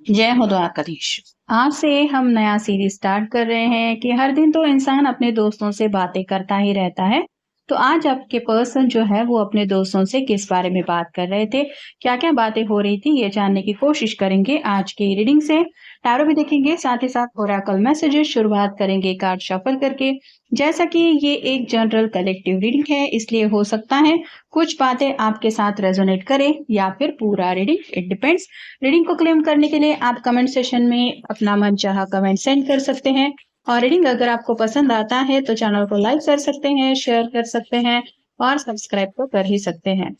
जय हो द्वारकाधीश। आज से हम नया सीरीज स्टार्ट कर रहे हैं कि हर दिन तो इंसान अपने दोस्तों से बातें करता ही रहता है। तो आज आपके पर्सन जो है वो अपने दोस्तों से किस बारे में बात कर रहे थे, क्या-क्या बातें हो रही थी, ये जानने की कोशिश करेंगे आज की रीडिंग से। टैरो भी देखेंगे, साथ ही साथ ओरेकल मैसेजेस शुरुआत करेंगे कार्ड शफल करके। जैसा कि ये एक जनरल कलेक्टिव रीडिंग है, इसलिए हो सकता है कुछ बातें आपके साथ रेजोनेट करें या फिर पूरा रीडिंग, इट डिपेंड्स। रीडिंग को क्लेम करने के लिए आप कमेंट सेशन में अपना मनचाहा कमेंट सेंड कर सकते हैं। और रीडिंग अगर आपको पसंद आता है तो चैनल को लाइक कर सकते हैं, शेयर कर सकते हैं और सब्सक्राइब तो कर ही सकते हैं।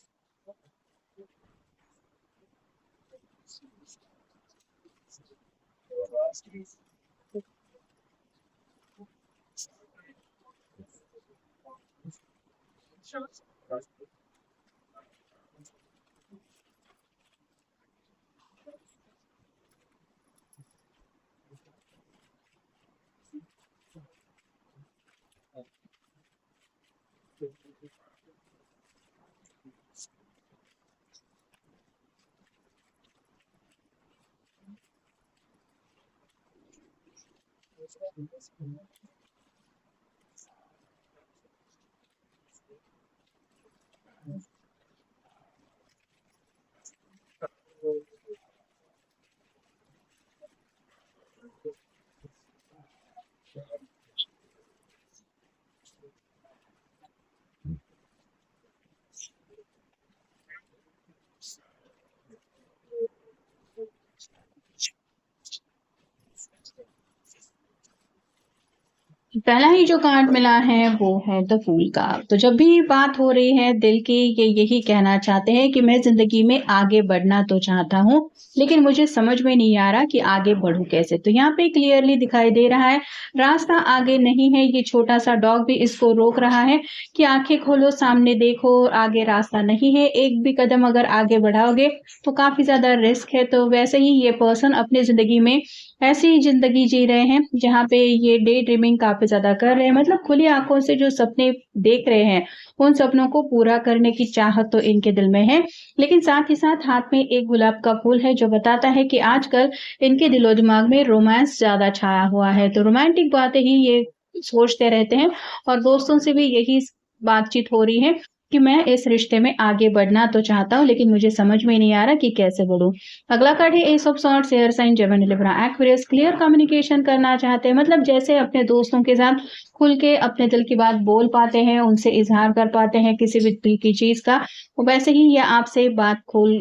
पहला ही जो कार्ड मिला है वो है द फूल का। तो जब भी बात हो रही है दिल की, ये यही कहना चाहते हैं कि मैं जिंदगी में आगे बढ़ना तो चाहता हूँ, लेकिन मुझे समझ में नहीं आ रहा कि आगे बढ़ूं कैसे। तो यहाँ पे क्लियरली दिखाई दे रहा है रास्ता आगे नहीं है। ये छोटा सा डॉग भी इसको रोक रहा है कि आंखें खोलो, सामने देखो, आगे रास्ता नहीं है। एक भी कदम अगर आगे बढ़ाओगे तो काफी ज्यादा रिस्क है। तो वैसे ही ये पर्सन अपनी जिंदगी में ऐसी जिंदगी जी रहे हैं जहाँ पे ये डे ड्रीमिंग काफी ज्यादा कर रहे हैं, मतलब खुली आंखों से जो सपने देख रहे हैं उन सपनों को पूरा करने की चाहत तो इनके दिल में है। लेकिन साथ ही साथ हाथ में एक गुलाब का फूल है जो बताता है कि आजकल इनके दिलो दिमाग में रोमांस ज्यादा छाया हुआ है। तो रोमांटिक बातें ही ये सोचते रहते हैं और दोस्तों से भी यही बातचीत हो रही है कि मैं इस रिश्ते में आगे बढ़ना तो चाहता हूँ, लेकिन मुझे समझ में नहीं आ रहा कि कैसे बढ़ूं। अगला कार्ड है ace of swords, air sign, Gemini, Libra, Aquarius. Clear communication करना चाहते हैं, मतलब जैसे अपने दोस्तों के साथ खुल के अपने दिल की बात बोल पाते हैं, उनसे इजहार कर पाते हैं किसी भी दिल की चीज का, वैसे ही ये आपसे बात खोल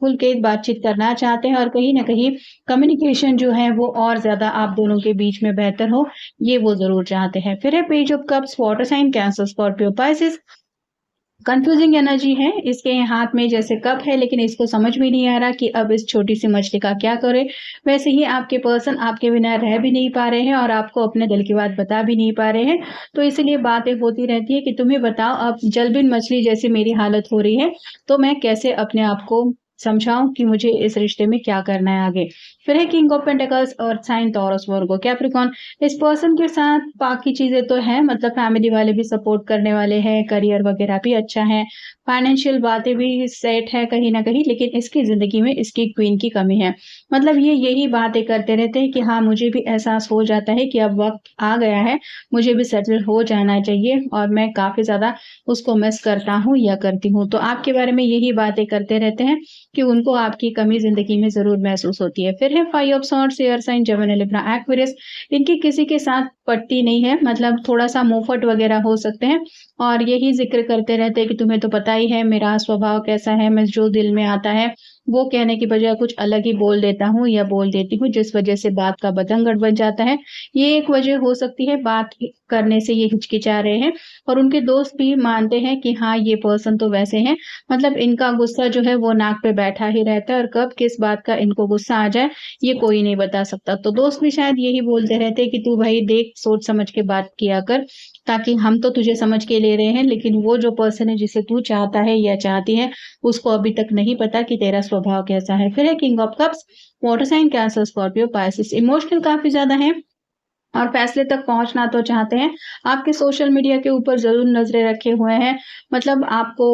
खुल के बातचीत करना चाहते हैं और कहीं ना कहीं कम्युनिकेशन जो है वो और ज्यादा आप दोनों के बीच में बेहतर हो, ये वो जरूर चाहते हैं। फिर है page of cups, water sign, Cancer, Scorpio, Pisces. Confusing energy है इसके हाथ में, जैसे कप है लेकिन इसको समझ में नहीं आ रहा कि अब इस छोटी सी मछली का क्या करे। वैसे ही आपके पर्सन आपके बिना रह भी नहीं पा रहे हैं और आपको अपने दिल की बात बता भी नहीं पा रहे हैं। तो इसलिए बातें होती रहती है कि तुम्हें बताओ, अब जलबिन मछली जैसी मेरी हालत हो रही है, तो मैं कैसे अपने आप को समझाऊं कि मुझे इस रिश्ते में क्या करना है आगे। फिर है king of pentacles, earth sign, Taurus, Virgo, Capricorn. इस पर्सन के साथ बाकी चीजें तो है, मतलब फैमिली वाले भी सपोर्ट करने वाले हैं, करियर वगैरह भी अच्छा है, फाइनेंशियल बातें भी सेट है कहीं ना कहीं, लेकिन इसकी जिंदगी में इसकी क्वीन की कमी है। मतलब ये यही बातें करते रहते हैं कि हाँ, मुझे भी एहसास हो जाता है कि अब वक्त आ गया है, मुझे भी सेटल हो जाना चाहिए और मैं काफी ज्यादा उसको मिस करता हूँ या करती हूँ। तो आपके बारे में यही बातें करते रहते हैं कि उनको आपकी कमी जिंदगी में जरूर महसूस होती है। फिर है five of swords, air sign, Gemini, Libra, Aquarius. इनकी किसी के साथ पटती नहीं है, मतलब थोड़ा सा मुंहफट वगैरह हो सकते हैं और यही जिक्र करते रहते हैं कि तुम्हें तो पता ही है मेरा स्वभाव कैसा है, मैं जो दिल में आता है वो कहने की बजाय कुछ अलग ही बोल देता हूँ या बोल देती हूँ, जिस वजह से बात का बतंगड़ बन जाता है। ये एक वजह हो सकती है, बात करने से ये हिचकिचा रहे हैं। और उनके दोस्त भी मानते हैं कि हाँ, ये पर्सन तो वैसे हैं, मतलब इनका गुस्सा जो है वो नाक पे बैठा ही रहता है और कब किस बात का इनको गुस्सा आ जाए ये कोई नहीं बता सकता। तो दोस्त भी शायद यही बोलते रहते हैं कि तू भाई देख, सोच समझ के बात किया कर, ताकि हम तो तुझे समझ के ले रहे हैं, लेकिन वो जो पर्सन है जिसे तू चाहता है या चाहती है उसको अभी तक नहीं पता कि तेरा स्वभाव कैसा है। फिर है king of cups, water sign, Cancer, Scorpio, Pisces. Emotional काफी ज्यादा है, और फैसले तक पहुँचना तो चाहते हैं। आपके सोशल मीडिया के ऊपर ज़रूर नज़रें रखे हुए हैं। मतलब आपको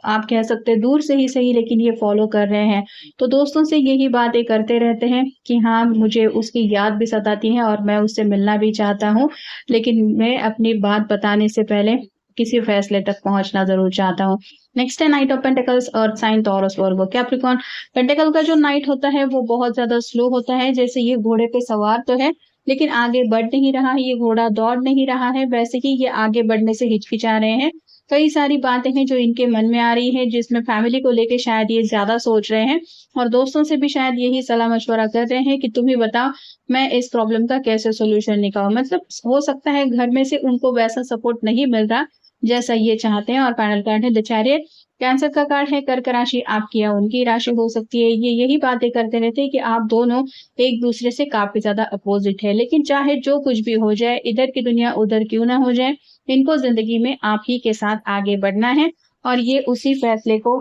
आप कह सकते हैं दूर से ही सही लेकिन ये फ़ॉलो कर रहे हैं। तो दोस्तों से यही बातें करते रहते हैं कि हाँ, मुझे उसकी याद भी सताती है और मैं उससे मिलना भी चाहता हूँ। लेकिन मैं अपनी बात बताने से पहले किसी फैसले तक पहुँचना ज़रूर चाहता हूँ। नेक्स्ट है knight of pentacles, earth sign, Taurus, Virgo, Capricorn. Pentacle का जो नाइट होता है वो बहुत ज़्यादा स्लो होता है। जैसे ये घोड़े पे सवार तो है लेकिन आगे बढ़ नहीं रहा है, ये घोड़ा दौड़ नहीं रहा है, वैसे ही ये आगे बढ़ने से हिचकिचा रहे हैं। कई सारी बातें हैं जो इनके मन में आ रही हैं, जिसमें फैमिली को लेके शायद ये ज़्यादा सोच रहे हैं और दोस्तों से भी शायद यही सलाह-मशवरा कर रहे हैं कि तुम ही बताओ, मैं इस प्रॉब्लम का कैसे सॉल्यूशन निकालूँ? मतलब हो सकता है घर में से उनको वैसा सपोर्ट नहीं मिल रहा, जैसा ये चाहते हैं। और फाइनल कार्ड है द चैरियट। कैंसर का कार्ड है, कर्क राशि आपकी या उनकी राशि हो सकती है। ये यही बातें करते रहते हैं कि आप दोनों एक दूसरे से काफ़ी ज़्यादा अपोज़िट है। लेकिन चाहे जो कुछ भी हो जाए, इधर की दुनिया उधर क्यों ना हो जाए, इनको ज़िंदगी में आप ही के साथ आगे बढ़ना है और ये उसी फ़ैसले को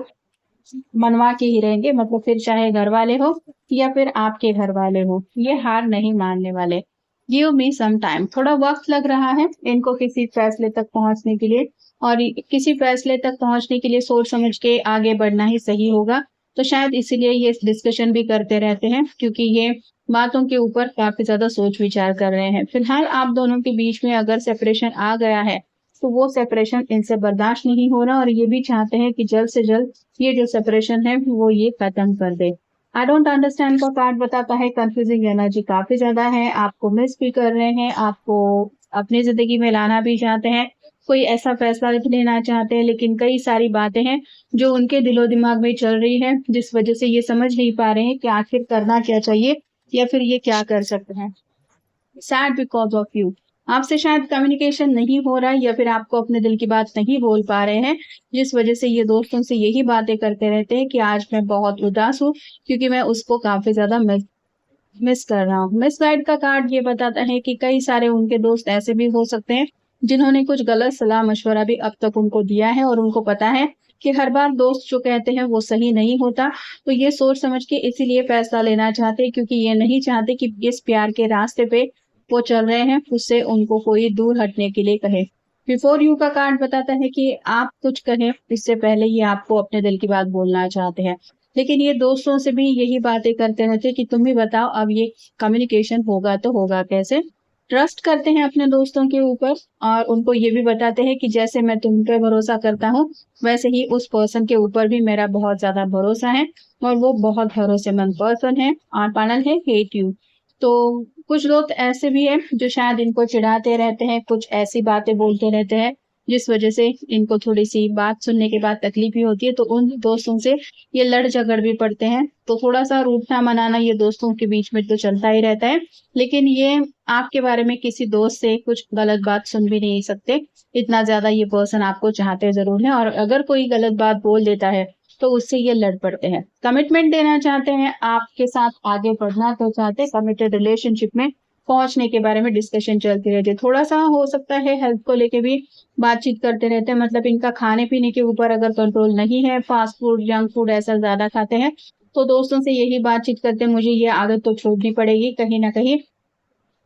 मनवा के ही रहेंगे। मतलब फिर चाहे घरवाले हो या फिर आपके घरवाले हो, ये हार नहीं मानने वाले। गिव मी सम टाइम, थोड़ा वक़्त लग रहा है इनको किसी फ़ैसले तक पहुँचने के लिए और किसी फ़ैसले तक पहुँचने के लिए सोच समझ के आगे बढ़ना ही सही होगा। तो शायद इसीलिए ये डिस्कशन भी करते रहते हैं क्योंकि ये बातों के ऊपर काफ़ी ज़्यादा सोच-विचार कर रहे हैं। फिलहाल आप दोनों के बीच में अगर सेपरेशन आ गया है, तो वो सेपरेशन इनसे बर्दाश्त नहीं हो रहा और ये भी चाहते हैं कि जल्द से जल्द ये जो सेपरेशन है वो ये खत्म कर दे। आई डोंट अंडरस्टैंड का कार्ड बताता है कंफ्यूजिंग एनर्जी काफ़ी ज़्यादा है, आपको मिस भी कर रहे हैं, आपको अपनी ज़िंदगी में लाना भी चाहते हैं, कोई ऐसा फैसला लेना चाहते हैं लेकिन कई सारी बातें हैं जो उनके दिलो-दिमाग में चल रही हैं, जिस वज़ह से ये समझ नहीं पा रहे हैं कि आखिर करना क्या चाहिए या फिर ये क्या कर सकते हैं। सैड बिकॉज़ ऑफ यू, आपसे शायद कम्युनिकेशन नहीं हो रहा है या फिर आपको अपने दिल की बात नहीं बोल पा रहे हैं, जिस वज़ह से ये दोस्तों से यही बातें करते रहते हैं कि आज मैं बहुत उदास हूँ क्योंकि मैं उसको काफ़ी ज़्यादा मिस कर रहा हूँ। मिसगाइड का कार्ड ये बताता है कि कई सारे उनके दोस्त ऐसे भी हो सकते हैं, जिन्होंने कुछ गलत सलाह-मशवरा भी अब तक उनको दिया है और उनको पता है कि हर बार दोस्त जो कहते हैं वो सही नहीं होता। तो ये सोच समझ के इसीलिए फैसला लेना चाहते हैं क्योंकि ये नहीं चाहते कि इस प्यार के रास्ते पे वो चल रहे हैं, उससे उनको कोई दूर हटने के लिए कहे। बिफोर यू का कार्ड बताता है कि आप कुछ कहें, इससे पहले ये आपको अपने दिल की बात बोलना चाहते हैं। लेकिन ये दोस्तों से भी यही बातें करते रहते हैं कि तुम ही बताओ अब ये कम्युनिकेशन होगा तो होगा कैसे? ट्रस्ट करते हैं अपने दोस्तों के ऊपर और उनको ये भी बताते हैं कि जैसे मैं तुम पे भरोसा करता हूँ, वैसे ही उस पर्सन के ऊपर भी मेरा बहुत ज़्यादा भरोसा है और वो बहुत भरोसेमंद पर्सन है। और फाइनल है हेट यू। तो कुछ लोग ऐसे भी हैं जो शायद इनको चिढ़ाते रहते हैं, कुछ ऐसी बातें बोलते रहते हैं, जिस वज़ह से इनको थोड़ी-सी बात सुनने के बाद तकलीफ़ भी होती है, तो उन दोस्तों से ये लड़-झगड़ भी पड़ते हैं। तो थोड़ा-सा रूठना-मनाना ये दोस्तों के बीच में तो चलता ही रहता है, लेकिन ये आपके बारे में किसी दोस्त से कुछ गलत बात सुन भी नहीं सकते। इतना ज़्यादा ये पर्सन आपको चाहते ज़रूर हैं और अगर कोई गलत बात बोल देता है, तो उससे ये लड़ पड़ते हैं। कमिटमेंट देना चाहते हैं, आपके साथ आगे बढ़ना तो चाहते हैं, कमिटेड रिलेशनशिप में पहुँचने के बारे में डिस्कशन चलती रहती है। थोड़ा-सा हो सकता है हेल्थ को लेके भी बातचीत करते रहते हैं, मतलब इनका खाने-पीने के ऊपर अगर कंट्रोल नहीं है, फास्ट फूड, जंक फूड ऐसा ज़्यादा खाते हैं, तो दोस्तों से यही बातचीत करते हैं, मुझे ये आदत तो छोड़नी पड़ेगी कहीं न कहीं।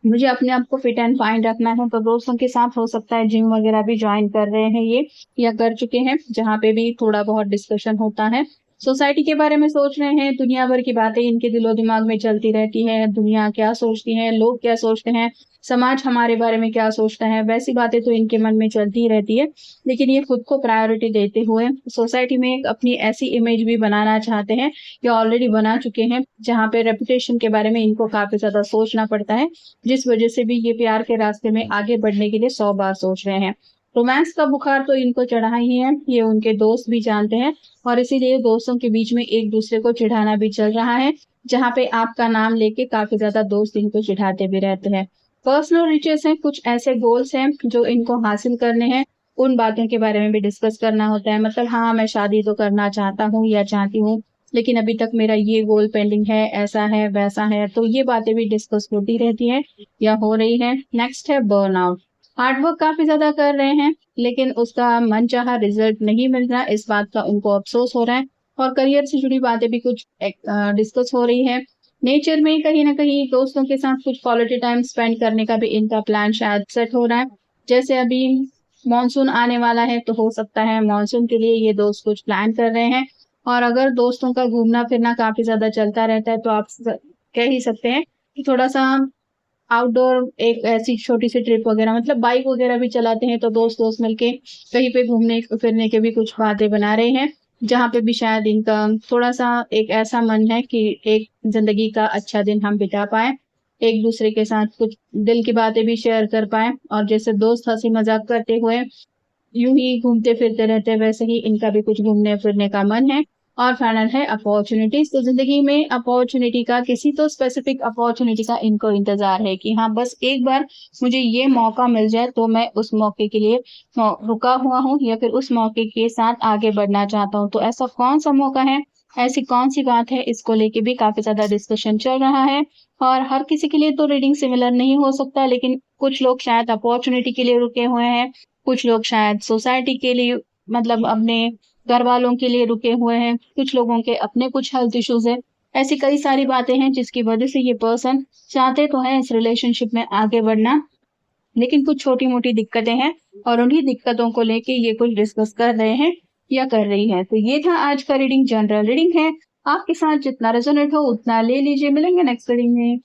मुझे अपने आप को फिट एंड फाइन रखना है, तो दोस्तों के साथ हो सकता है जिम वगैरह भी जॉइन कर रहे हैं ये या कर चुके हैं, जहाँ पे भी थोड़ा बहुत डिस्कशन होता है। सोसाइटी के बारे में सोच रहे हैं, दुनिया भर की बातें इनके दिलो-दिमाग में चलती रहती हैं, दुनिया क्या सोचती है, लोग क्या सोचते हैं, समाज हमारे बारे में क्या सोचता है, वैसी बातें तो इनके मन में चलती ही रहती है। लेकिन ये खुद को प्रायोरिटी देते हुए सोसाइटी में एक अपनी ऐसी इमेज भी बनाना चाहते हैं या ऑलरेडी बना चुके हैं, जहाँ पे रेपुटेशन के बारे में इनको काफ़ी ज़्यादा सोचना पड़ता है। जिस वजह से भी ये प्यार के रास्ते में आगे बढ़ने के लिए 100 बार सोच रहे हैं। रोमांस का बुखार तो इनको चढ़ा ही है, ये उनके दोस्त भी जानते हैं और इसीलिए दोस्तों के बीच में एक-दूसरे को चिढ़ाना भी चल रहा है, जहाँ पे आपका नाम लेके काफ़ी ज़्यादा दोस्त इनको चिढ़ाते भी रहते हैं। पर्सनल रिचेज़ हैं, कुछ ऐसे गोल्स हैं जो इनको हासिल करने हैं, उन बातों के बारे में भी डिस्कस करना होता है। मतलब हाँ, मैं शादी तो करना चाहता हूँ या चाहती हूँ, लेकिन अभी तक मेरा ये गोल पेंडिंग है, ऐसा है, वैसा है, तो ये बातें भी डिस्कस होती रहती हैं या हो रही हैं। नेक्स्ट है बर्नआउट। हार्ड वर्क काफ़ी ज़्यादा कर रहे हैं, लेकिन उसका मनचाहा रिज़ल्ट नहीं मिल रहा, इस बात का उनको अफ़सोस हो रहा है और करियर से जुड़ी बातें भी कुछ डिस्कस हो रही हैं। नेचर में कहीं न कहीं दोस्तों के साथ कुछ क्वालिटी टाइम स्पेंड करने का भी इनका प्लान शायद सेट हो रहा है। जैसे अभी मानसून आने वाला है तो हो सकता है मानसून के लिए ये दोस्त कुछ प्लान कर रहे हैं और अगर दोस्तों का घूमना-फिरना काफ़ी ज़्यादा चलता रहता है तो आप कह ही सकते हैं कि थोड़ा-सा आउटडोर एक ऐसी छोटी-सी ट्रिप वगैरह मतलब बाइक वगैरह भी चलाते हैं तो दोस्त-दोस्त मिलके कहीं पे घूमने-फिरने के भी कुछ बातें बना रहे हैं, जहाँ पे भी शायद इनका थोड़ा-सा एक ऐसा मन है कि एक ज़िंदगी का अच्छा दिन हम बिता पाएँ, एक-दूसरे के साथ कुछ दिल की बातें भी शेयर कर पाएँ और जैसे दोस्त हँसी-मज़ाक करते हुए यूँ ही घूमते-फिरते रहते हैं, वैसे ही इनका भी कुछ घूमने-फिरने का मन है। और फाइनल है अपॉर्च्युनिटीज़, तो ज़िंदगी में अपॉर्च्युनिटी का किसी तो स्पेसिफिक अपॉर्च्युनिटी का इनको इंतज़ार है कि हाँ, बस एक बार मुझे ये मौका मिल जाए तो मैं उस मौके के लिए रुका हुआ हूँ या फिर उस मौके के साथ आगे बढ़ना चाहता हूँ। तो ऐसा कौन-सा मौका है, ऐसी कौन-सी बात है, इसको लेके भी काफ़ी ज़्यादा डिस्कशन चल रहा है और हर किसी के लिए तो रीडिंग सिमिलर नहीं हो सकता, लेकिन कुछ लोग शायद अपॉर्च्युनिटी के लिए रुके हुए हैं, कुछ लोग शायद सोसाइटी के लिए मतलब अपने घरवालों के लिए रुके हुए हैं, कुछ लोगों के अपने कुछ हेल्थ इश्यूज़ हैं। ऐसी कई सारी बातें हैं जिसकी वजह से ये पर्सन चाहते तो हैं इस रिलेशनशिप में आगे बढ़ना, लेकिन कुछ छोटी-मोटी दिक्कतें हैं और उन्हीं दिक्कतों को लेके ये कुछ डिस्कस कर रहे हैं या कर रही हैं। तो ये था आज का रीडिंग, जनरल रीडिंग है। आपके साथ जितना रेज़ोनेट हो उतना ले लीजिए। मिलेंगे नेक्स्ट रीडिंग में।